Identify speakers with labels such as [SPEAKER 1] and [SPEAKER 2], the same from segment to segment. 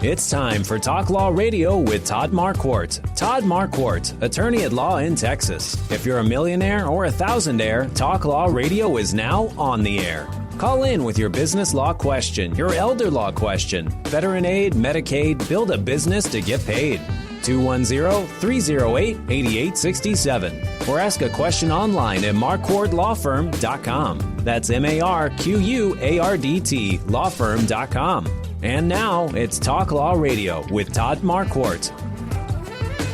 [SPEAKER 1] It's time for Talk Law Radio with Todd Marquardt. Todd Marquardt, attorney at law in Texas. If you're a millionaire or a thousandaire, Talk Law Radio is now on the air. Call in with your business law question, your elder law question, veteran aid, Medicaid, build a business to get paid. 210-308-8867. Or ask a question online at marquardtlawfirm.com. That's MARQUARDT lawfirm.com. And now it's Talk Law Radio with Todd Marquardt.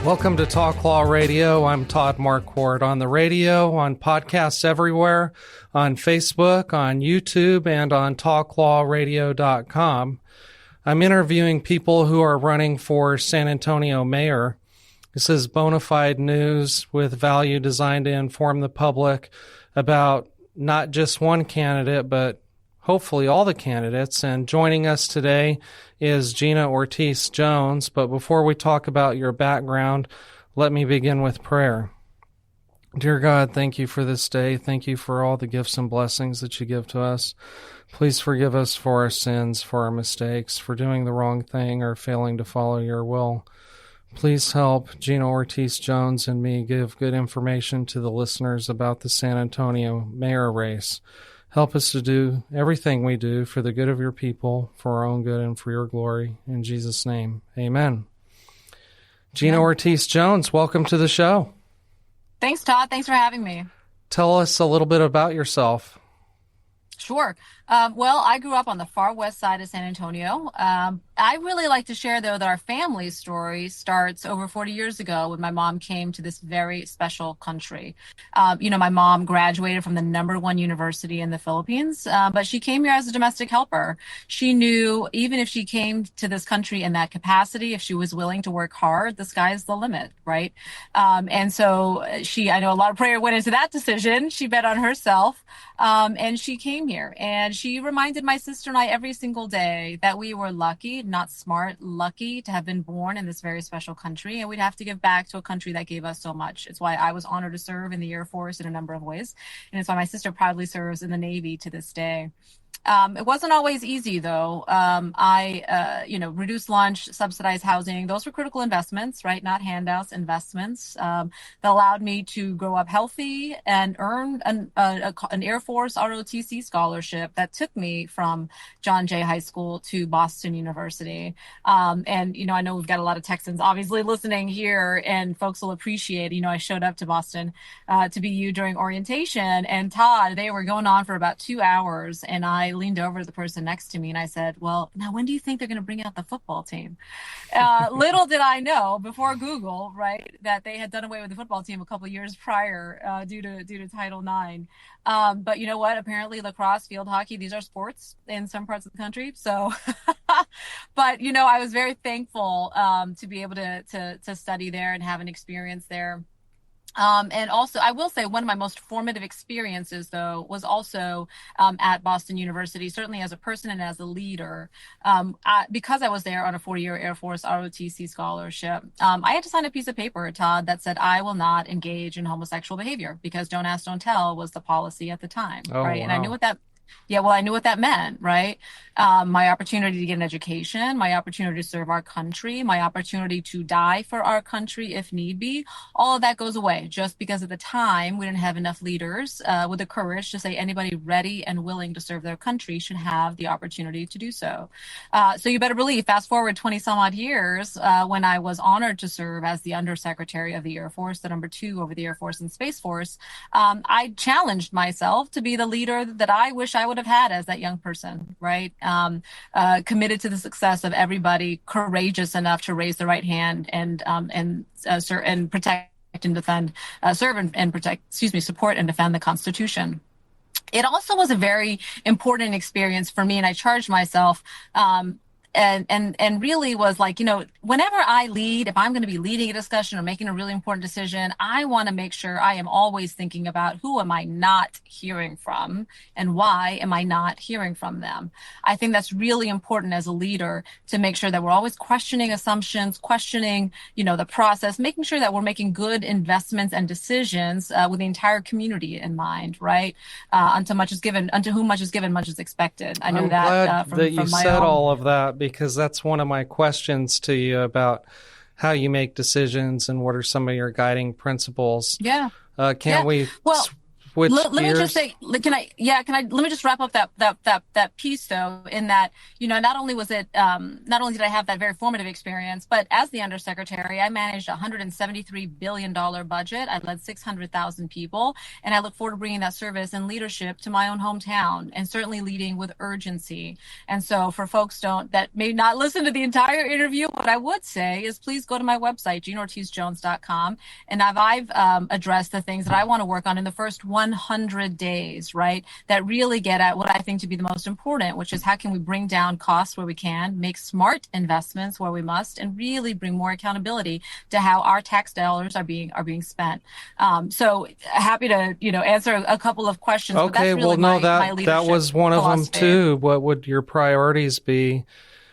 [SPEAKER 2] Welcome to Talk Law Radio. I'm Todd Marquardt, on the radio, on podcasts everywhere, on Facebook, on YouTube, and on talklawradio.com. I'm interviewing people who are running for San Antonio mayor. This is bona fide news with value designed to inform the public about not just one candidate, but hopefully all the candidates. And joining us today is Gina Ortiz Jones. But before we talk about your background, let me begin with prayer. Dear God, thank you for this day. Thank you for all the gifts and blessings that you give to us. Please forgive us for our sins, for our mistakes, for doing the wrong thing or failing to follow your will. Please help Gina Ortiz Jones and me give good information to the listeners about the San Antonio mayor race. Help us to do everything we do for the good of your people, for our own good and for your glory. In Jesus' name, amen. Gina Ortiz Jones, welcome to the show.
[SPEAKER 3] Thanks, Todd. Thanks for having me.
[SPEAKER 2] Tell us a little bit about yourself.
[SPEAKER 3] Sure. Well, I grew up on the far west side of San Antonio. I really like to share, though, that our family story starts over 40 years ago when my mom came to this very special country. My mom graduated from the #1 university in the Philippines, but she came here as a domestic helper. She knew even if she came to this country in that capacity, if she was willing to work hard, the sky's the limit, right? And so I know a lot of prayer went into that decision. She bet on herself, and she came here. And she reminded my sister and I every single day that we were lucky, not smart, lucky to have been born in this very special country. And we'd have to give back to a country that gave us so much. It's why I was honored to serve in the Air Force in a number of ways. And it's why my sister proudly serves in the Navy to this day. It wasn't always easy, though. Reduced lunch, subsidized housing. Those were critical investments, right? Not handouts, investments that allowed me to grow up healthy and earn an Air Force ROTC scholarship that took me from John Jay High School to Boston University. I know we've got a lot of Texans obviously listening here, and folks will appreciate, I showed up to Boston to BU during orientation, and Todd, they were going on for about 2 hours, and I leaned over to the person next to me and I said, well, now when do you think they're going to bring out the football team? Little did I know before Google, right, that they had done away with the football team a couple of years prior due to Title IX. But you know what? Apparently lacrosse, field hockey, these are sports in some parts of the country. So, but, I was very thankful to be able to study there and have an experience there. And also, I will say one of my most formative experiences, though, was also at Boston University, certainly as a person and as a leader. Because I was there on a 4-year Air Force ROTC scholarship, I had to sign a piece of paper, Todd, that said I will not engage in homosexual behavior because don't ask, don't tell was the policy at the time.
[SPEAKER 2] Oh,
[SPEAKER 3] right.
[SPEAKER 2] Wow.
[SPEAKER 3] And I knew what that I knew what that meant, right? My opportunity to get an education, my opportunity to serve our country, my opportunity to die for our country if need be, all of that goes away just because at the time we didn't have enough leaders with the courage to say anybody ready and willing to serve their country should have the opportunity to do so. So you better believe, fast forward 20 some odd years, when I was honored to serve as the Undersecretary of the Air Force, the #2 over the Air Force and Space Force, I challenged myself to be the leader that I wish I would have had as that young person, right? Committed to the success of everybody, courageous enough to raise the right hand and protect and defend, support and defend the Constitution. It also was a very important experience for me, and I charged myself and really was like, whenever I lead, if I'm going to be leading a discussion or making a really important decision, I want to make sure I am always thinking about who am I not hearing from and why am I not hearing from them. I think that's really important as a leader to make sure that we're always questioning assumptions, questioning, the process, making sure that we're making good investments and decisions with the entire community in mind, right? Unto whom much is given, much is expected. I know
[SPEAKER 2] I'm
[SPEAKER 3] that
[SPEAKER 2] glad
[SPEAKER 3] from
[SPEAKER 2] that you
[SPEAKER 3] my
[SPEAKER 2] said
[SPEAKER 3] own.
[SPEAKER 2] all of that, because that's one of my questions to you about how you make decisions and what are some of your guiding principles.
[SPEAKER 3] Yeah.
[SPEAKER 2] Can we
[SPEAKER 3] well,
[SPEAKER 2] switch
[SPEAKER 3] let me
[SPEAKER 2] gears?
[SPEAKER 3] just say, let me just wrap up that piece though, in that, not only was it, not only did I have that very formative experience, but as the undersecretary, I managed a $173 billion budget. I led 600,000 people, and I look forward to bringing that service and leadership to my own hometown, and certainly leading with urgency. And so for folks that may not listen to the entire interview, what I would say is please go to my website, GinaOrtizJones.com, and I've addressed the things that I want to work on in the first 100 days, right? That really get at what I think to be the most important, which is how can we bring down costs where we can, make smart investments where we must, and really bring more accountability to how our tax dollars are being spent. So happy to, answer a couple of questions.
[SPEAKER 2] Okay,
[SPEAKER 3] but that's really my leadership
[SPEAKER 2] that was one of
[SPEAKER 3] philosophy.
[SPEAKER 2] them too. What would your priorities be?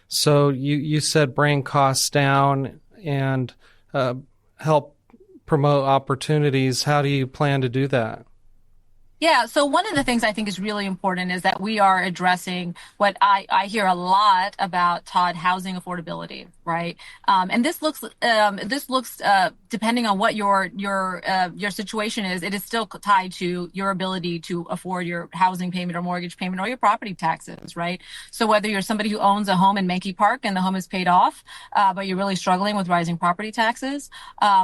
[SPEAKER 2] So you said bring costs down and help promote opportunities. How do you plan to do that?
[SPEAKER 3] Yeah. So one of the things I think is really important is that we are addressing what I hear a lot about, Todd, housing affordability, right? And this looks depending on what your situation is, it is still tied to your ability to afford your housing payment or mortgage payment or your property taxes, right? So whether you're somebody who owns a home in Menke Park and the home is paid off, but you're really struggling with rising property taxes,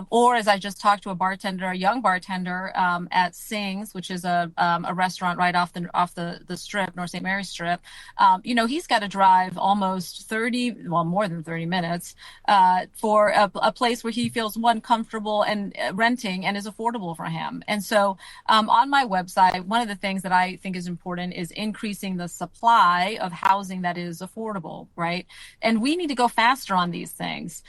[SPEAKER 3] or as I just talked to a young bartender at Sings, which is a restaurant right off the strip, North St. Mary's Strip. He's got to drive almost more than 30 minutes for a place where he feels comfortable and renting and is affordable for him. And so on my website, one of the things that I think is important is increasing the supply of housing that is affordable, right? And we need to go faster on these things.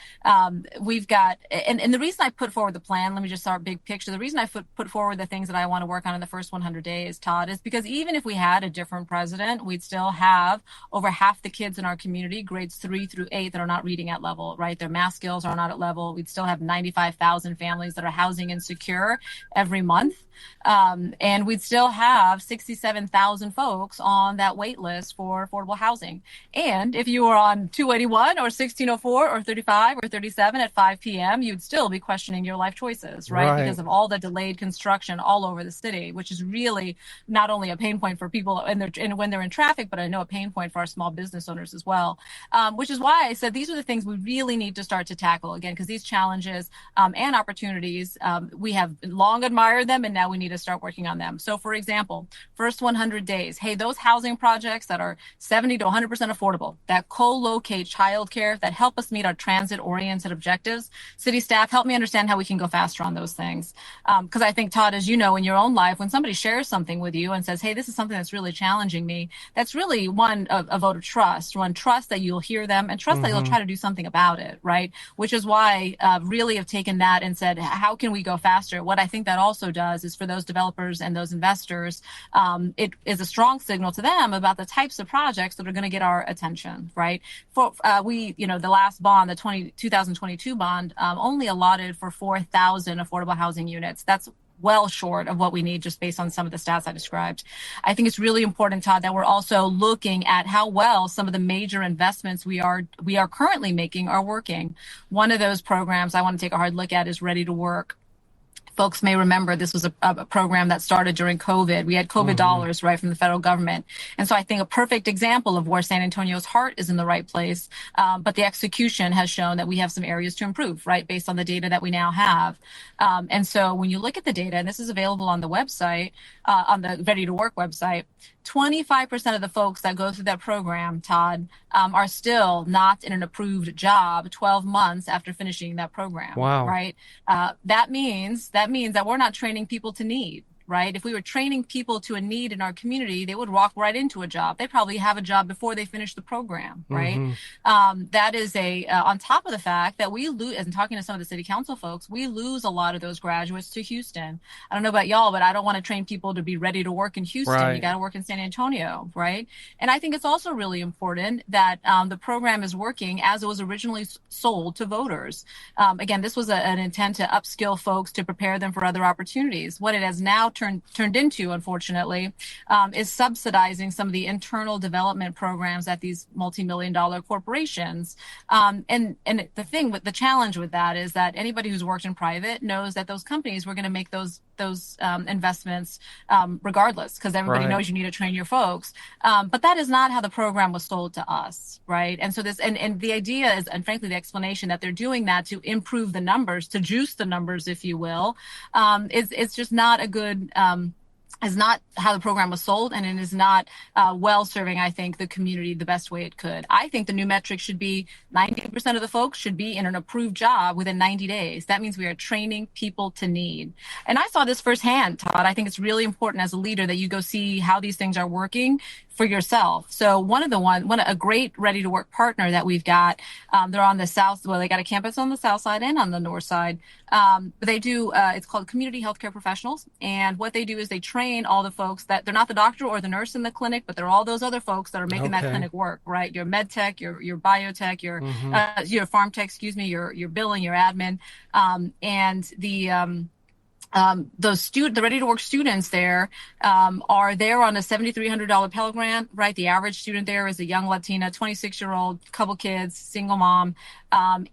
[SPEAKER 3] We've got, and the reason I put forward the plan, let me just start big picture. The reason I put forward the things that I want to work on in the first 100 days, Todd, is because even if we had a different president, we'd still have over half the kids in our community, grades 3 through 8, that are not reading at level, right? Their math skills are not at level. We'd still have 95,000 families that are housing insecure every month. And we'd still have 67,000 folks on that wait list for affordable housing. And if you were on 281 or 1604 or 35 or 37 at 5 p.m., you'd still be questioning your life choices, right? Because of all the delayed construction all over the city, which is really not only a pain point for people when they're in traffic, but I know a pain point for our small business owners as well. Which is why I said these are the things we really need to start to tackle again, because these challenges and opportunities, we have long admired them, and now we need to start working on them. So for example, first 100 days, hey, those housing projects that are 70 to 100% affordable, that co-locate childcare, that help us meet our transit-oriented objectives. City staff, help me understand how we can go faster on those things. Because I think, Todd, as you know, in your own life, when somebody shares something with you and says, hey, this is something that's really challenging me, that's really a vote of trust, trust that you'll hear them and trust that you'll try to do something about it, right? Which is why really have taken that and said, how can we go faster? What I think that also does is for those developers and those investors, it is a strong signal to them about the types of projects that are going to get our attention, right? For the last bond, the 2022 bond, only allotted for 4,000 affordable housing units. That's well short of what we need just based on some of the stats I described. I think it's really important, Todd, that we're also looking at how well some of the major investments we are currently making are working. One of those programs I want to take a hard look at is Ready to Work. Folks may remember this was a program that started during COVID. We had COVID dollars, right, from the federal government. And so I think a perfect example of where San Antonio's heart is in the right place, but the execution has shown that we have some areas to improve, right, based on the data that we now have. And so when you look at the data, and this is available on the website, on the Ready to Work website, 25% of the folks that go through that program, Todd, are still not in an approved job 12 months after finishing that program. Wow. Right? That means that we're not training people to need. Right? If we were training people to a need in our community, they would walk right into a job. They probably have a job before they finish the program, right? That is on top of the fact that we lose, and talking to some of the city council folks, we lose a lot of those graduates to Houston. I don't know about y'all, but I don't want to train people to be ready to work in Houston. Right. You got to work in San Antonio, right? And I think it's also really important that the program is working as it was originally sold to voters. Again, this was an intent to upskill folks to prepare them for other opportunities. What it has now turned into, unfortunately, is subsidizing some of the internal development programs at these multi-million-dollar corporations. And the challenge with that is that anybody who's worked in private knows that those companies were going to make those investments regardless, because everybody knows you need to train your folks. But that is not how the program was sold to us, right? And so and the idea is, and frankly, the explanation that they're doing that to improve the numbers, to juice the numbers, if you will, it's just not a good. Is not how the program was sold, and it is not well serving, I think, the community the best way it could. I think the new metric should be 90% of the folks should be in an approved job within 90 days. That means we are training people to need. And I saw this firsthand, Todd. I think it's really important as a leader that you go see how these things are working for yourself. So a great ready to work partner that we've got, they're on the south, well, they got a campus on the south side and on the north side. But they do, it's called Community Healthcare Professionals. And what they do is they train all the folks that they're not the doctor or the nurse in the clinic, but they're all those other folks that are making that clinic work, right? Your med tech, your biotech, your farm tech, your billing, your admin, and the ready to work students there are there on a $7,300 Pell Grant, right? The average student there is a young Latina, 26-year-old, couple kids, single mom,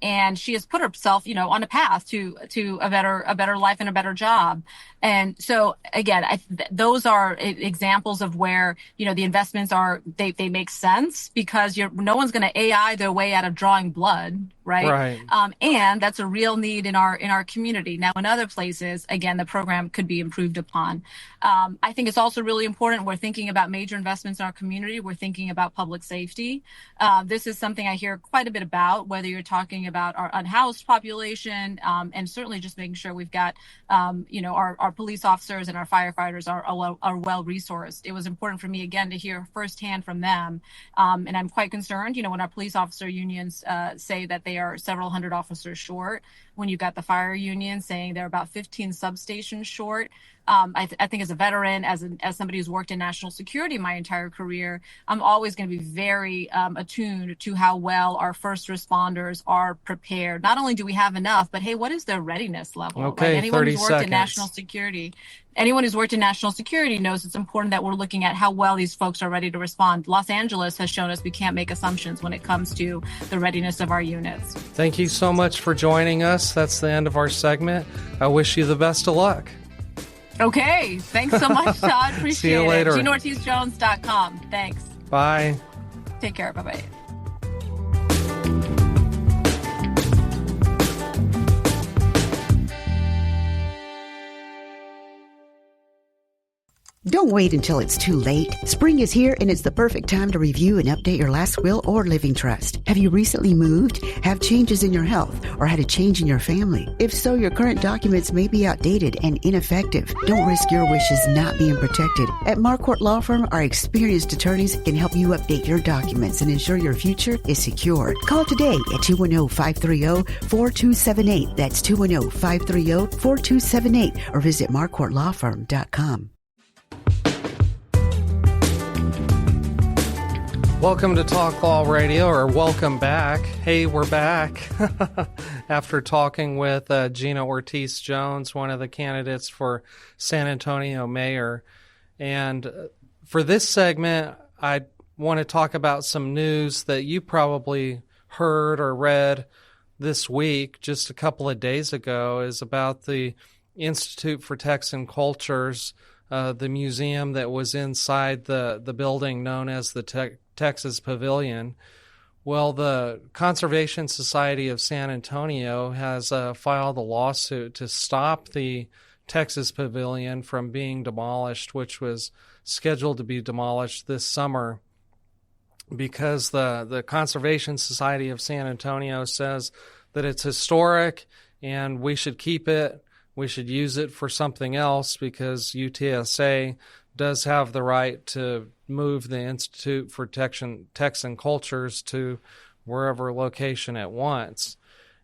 [SPEAKER 3] and she has put herself, on a path to a better life and a better job. And so again, those are examples of where the investments they make sense, because no one's going to AI their way out of drawing blood, right? And that's a real need in our community. Now, in other places, again, the program could be improved upon. I think it's also really important. We're thinking about major investments in our community. We're thinking about public safety. This is something I hear quite a bit about, whether you're talking about our unhoused population, and certainly just making sure we've got, our police officers and our firefighters are well resourced. It was important for me, again, to hear firsthand from them. And I'm quite concerned, when our police officer unions say that they are several hundred officers short, when you've got the fire union saying they're about 15 substations short. I think as a veteran, as somebody who's worked in national security my entire career, I'm always going to be very attuned to how well our first responders are prepared. Not only do we have enough, but hey, what is their readiness level?
[SPEAKER 2] Okay,
[SPEAKER 3] right? Anyone
[SPEAKER 2] 30
[SPEAKER 3] who's worked
[SPEAKER 2] seconds.
[SPEAKER 3] in national security. Anyone who's worked in national security knows it's important that we're looking at how well these folks are ready to respond. Los Angeles has shown us we can't make assumptions when it comes to the readiness of our units.
[SPEAKER 2] Thank you so much for joining us. That's the end of our segment. I wish you the best of luck.
[SPEAKER 3] Okay. Thanks so much, Todd. Appreciate it.
[SPEAKER 2] See you later.
[SPEAKER 3] GinaOrtizJones.com. Thanks.
[SPEAKER 2] Bye.
[SPEAKER 3] Take care. Bye-bye.
[SPEAKER 4] Don't wait until it's too late. Spring is here, and it's the perfect time to review and update your last will or living trust. Have you recently moved, have changes in your health, or had a change in your family? If so, your current documents may be outdated and ineffective. Don't risk your wishes not being protected. At Marquardt Law Firm, our experienced attorneys can help you update your documents and ensure your future is secure. Call today at 210-530-4278. That's 210-530-4278, or visit marquardtlawfirm.com.
[SPEAKER 2] Welcome to Talk Law Radio, or welcome back. Hey, we're back after talking with Gina Ortiz Jones, one of the candidates for San Antonio mayor. And for this segment, I want to talk about some news that you probably heard or read this week, just a couple of days ago, is about the Institute for Texan Cultures, the museum that was inside the building known as the Texas Pavilion. Well, the Conservation Society of San Antonio has filed a lawsuit to stop the Texas Pavilion from being demolished, which was scheduled to be demolished this summer, because the Conservation Society of San Antonio says that it's historic and we should keep it. We should use it for something else, because UTSA does have the right to move the Institute for Texan Cultures to wherever location it wants.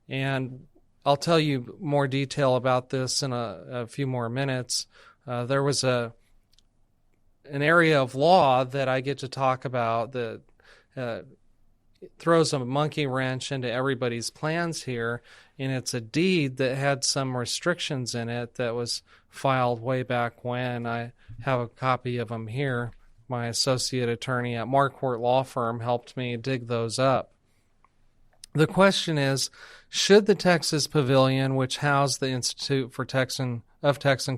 [SPEAKER 2] And I'll tell you more detail about this in a few more minutes. There was an area of law that I get to talk about that throws a monkey wrench into everybody's plans here, and it's a deed that had some restrictions in it that was filed way back when. I have a copy of them here. My associate attorney at Marquardt Law Firm helped me dig those up. The question is, should the Texas Pavilion, which housed the Institute for Texan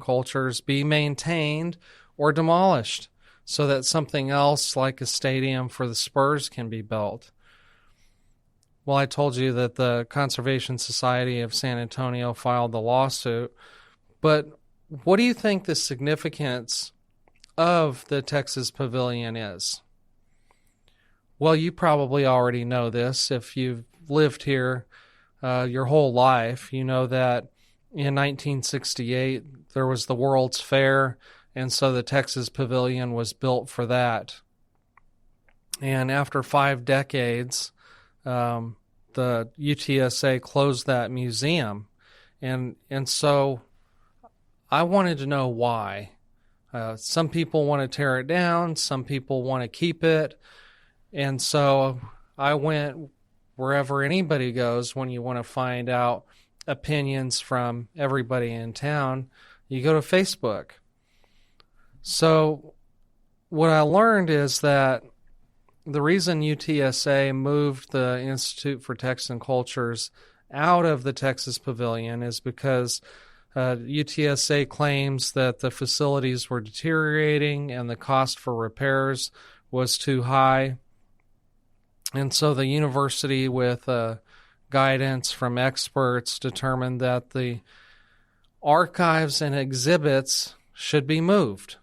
[SPEAKER 2] Cultures, be maintained or demolished so that something else like a stadium for the Spurs can be built? Well, I told you that the Conservation Society of San Antonio filed the lawsuit, but what do you think the significance of the Texas Pavilion is? Well, you probably already know this. If you've lived here your whole life, you know that in 1968 there was the World's Fair, and so the Texas Pavilion was built for that. And after 5 decades, the UTSA closed that museum. And so I wanted to know why. Some people want to tear it down, some people want to keep it. And so I went wherever anybody goes when you want to find out opinions from everybody in town. You go to Facebook. So what I learned is that the reason UTSA moved the Institute for Texan Cultures out of the Texas Pavilion is because UTSA claims that the facilities were deteriorating and the cost for repairs was too high. And so the university, with guidance from experts, determined that the archives and exhibits should be moved.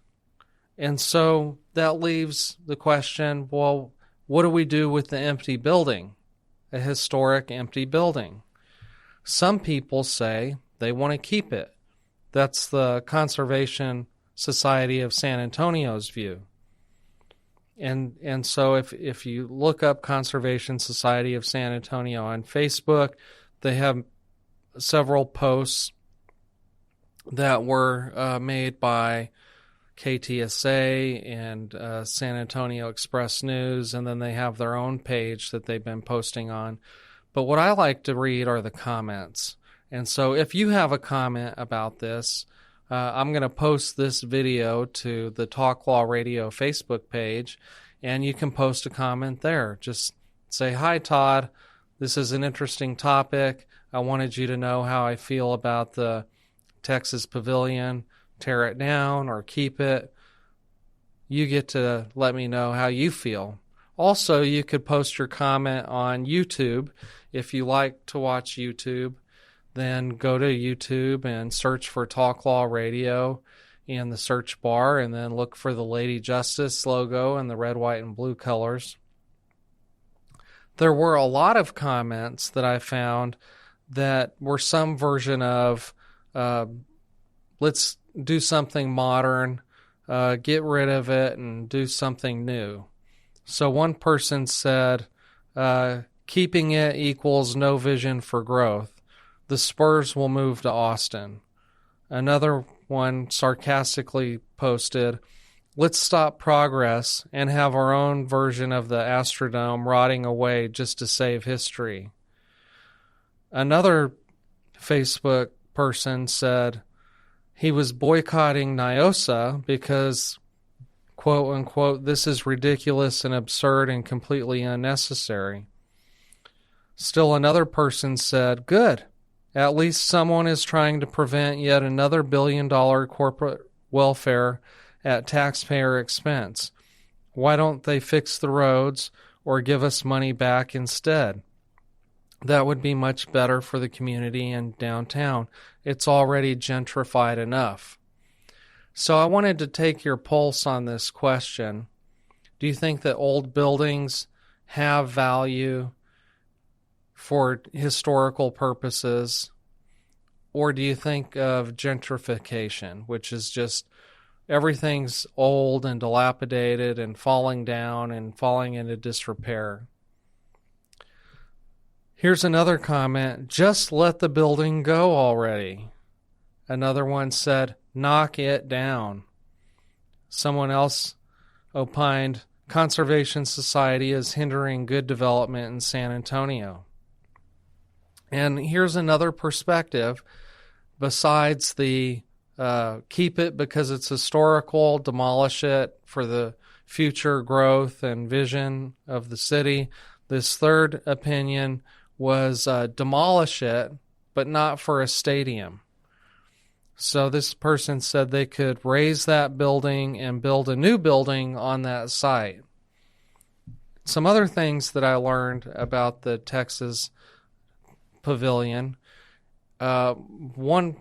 [SPEAKER 2] And so that leaves the question, well, what do we do with the empty building, a historic empty building? Some people say they want to keep it. That's the Conservation Society of San Antonio's view. And so if you look up Conservation Society of San Antonio on Facebook, they have several posts that were made by KTSA and San Antonio Express News, and then they have their own page that they've been posting on. But what I like to read are the comments. And so if you have a comment about this, I'm going to post this video to the Talk Law Radio Facebook page, and you can post a comment there. Just say, "Hi, Todd. This is an interesting topic. I wanted you to know how I feel about the Texas Pavilion. Tear it down or keep it." You get to let me know how you feel. Also, you could post your comment on YouTube. If you like to watch YouTube, then go to YouTube and search for Talk Law Radio in the search bar, and then look for the Lady Justice logo in the red, white, and blue colors. There were a lot of comments that I found that were some version of, let's do something modern, get rid of it, and do something new. So one person said, keeping it equals no vision for growth. The Spurs will move to Austin. Another one sarcastically posted, let's stop progress and have our own version of the Astrodome rotting away just to save history. Another Facebook person said he was boycotting NIOSA because, quote unquote, this is ridiculous and absurd and completely unnecessary. Still another person said, good. At least someone is trying to prevent yet another billion-dollar corporate welfare at taxpayer expense. Why don't they fix the roads or give us money back instead? That would be much better for the community in downtown. It's already gentrified enough. So I wanted to take your pulse on this question. Do you think that old buildings have value for historical purposes, or do you think of gentrification, which is just everything's old and dilapidated and falling down and falling into disrepair? Here's another comment, just let the building go already. Another one said, knock it down. Someone else opined, Conservation Society is hindering good development in San Antonio. And here's another perspective besides the keep it because it's historical, demolish it for the future growth and vision of the city. This third opinion was demolish it, but not for a stadium. So this person said they could raise that building and build a new building on that site. Some other things that I learned about the Texas Pavilion. One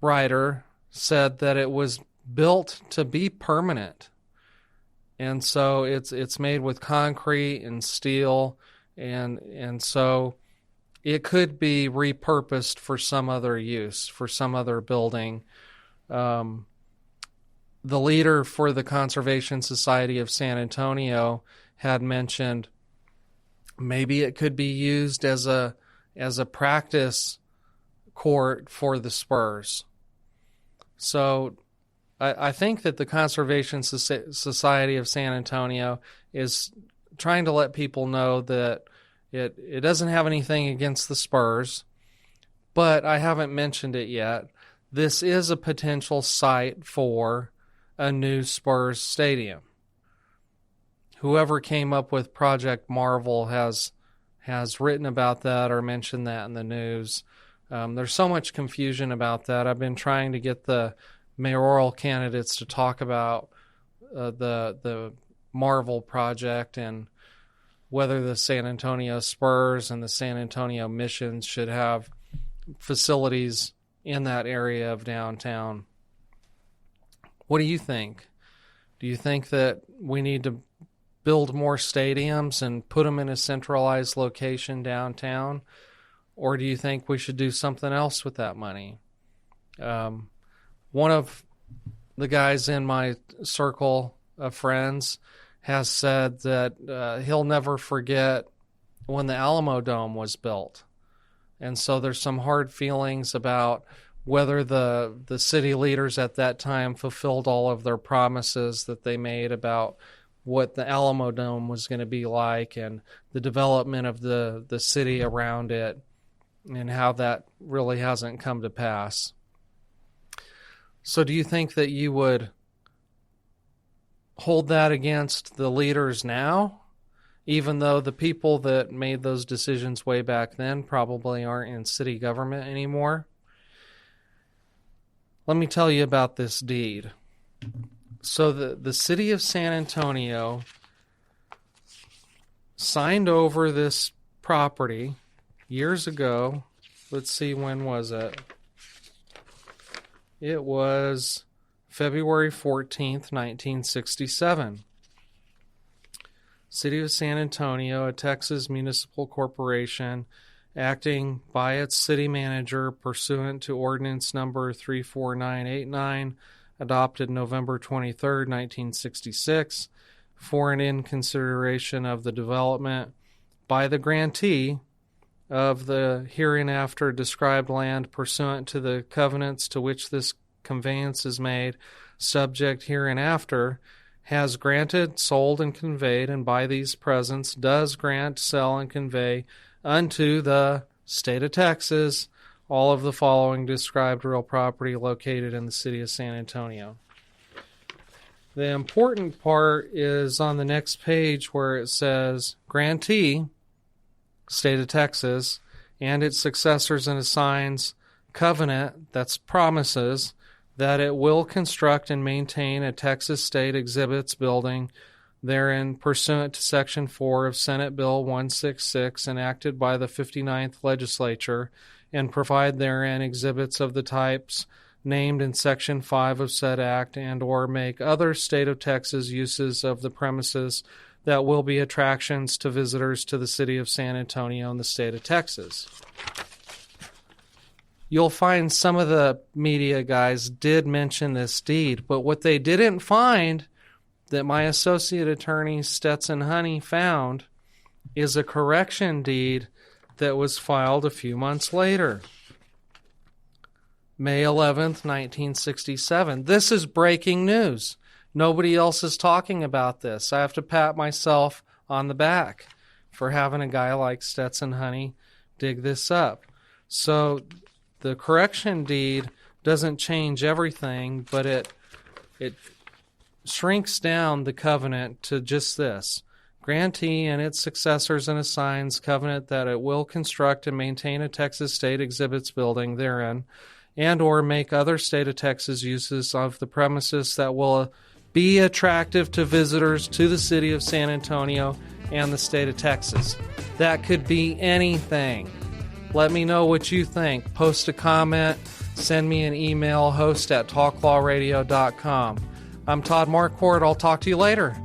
[SPEAKER 2] writer said that it was built to be permanent. And so it's made with concrete and steel, and so it could be repurposed for some other use, for some other building. The leader for the Conservation Society of San Antonio had mentioned maybe it could be used as a practice court for the Spurs. So I think that the Conservation Society of San Antonio is trying to let people know that it doesn't have anything against the Spurs, but I haven't mentioned it yet. This is a potential site for a new Spurs stadium. Whoever came up with Project Marvel has written about that or mentioned that in the news. There's so much confusion about that. I've been trying to get the mayoral candidates to talk about the Marvel project and whether the San Antonio Spurs and the San Antonio Missions should have facilities in that area of downtown. What do you think? Do you think that we need to build more stadiums and put them in a centralized location downtown? Or do you think we should do something else with that money? One of the guys in my circle of friends has said that he'll never forget when the Alamo Dome was built. And so there's some hard feelings about whether the city leaders at that time fulfilled all of their promises that they made about what the Alamo Dome was going to be like and the development of the city around it and how that really hasn't come to pass. So do you think that you would hold that against the leaders now, even though the people that made those decisions way back then probably aren't in city government anymore? Let me tell you about this deed. So the city of San Antonio signed over this property years ago. Let's see, when was it? It was February 14th, 1967. City of San Antonio, a Texas municipal corporation, acting by its city manager pursuant to ordinance number 34989, adopted November 23, 1966, for and in consideration of the development by the grantee of the hereinafter described land pursuant to the covenants to which this conveyance is made, subject hereinafter, has granted, sold, and conveyed, and by these presents does grant, sell, and convey unto the state of Texas all of the following described real property located in the city of San Antonio. The important part is on the next page where it says, grantee, state of Texas, and its successors and assigns covenant, that's promises, that it will construct and maintain a Texas State Exhibits building therein pursuant to Section 4 of Senate Bill 166 enacted by the 59th Legislature, and provide therein exhibits of the types named in Section 5 of said act, and or make other state of Texas uses of the premises that will be attractions to visitors to the city of San Antonio and the state of Texas. You'll find some of the media guys did mention this deed, but what they didn't find that my associate attorney Stetson Honey found is a correction deed that was filed a few months later. May 11th, 1967. This is breaking news. Nobody else is talking about this. I have to pat myself on the back for having a guy like Stetson Honey dig this up. So the correction deed doesn't change everything, but it shrinks down the covenant to just this. Grantee and its successors and assigns covenant that it will construct and maintain a Texas State Exhibits building therein, and or make other state of Texas uses of the premises that will be attractive to visitors to the city of San Antonio and the state of Texas. That could be anything. Let me know what you think. Post a comment, send me an email, host@talklawradio.com. I'm Todd Marquardt. I'll talk to you later.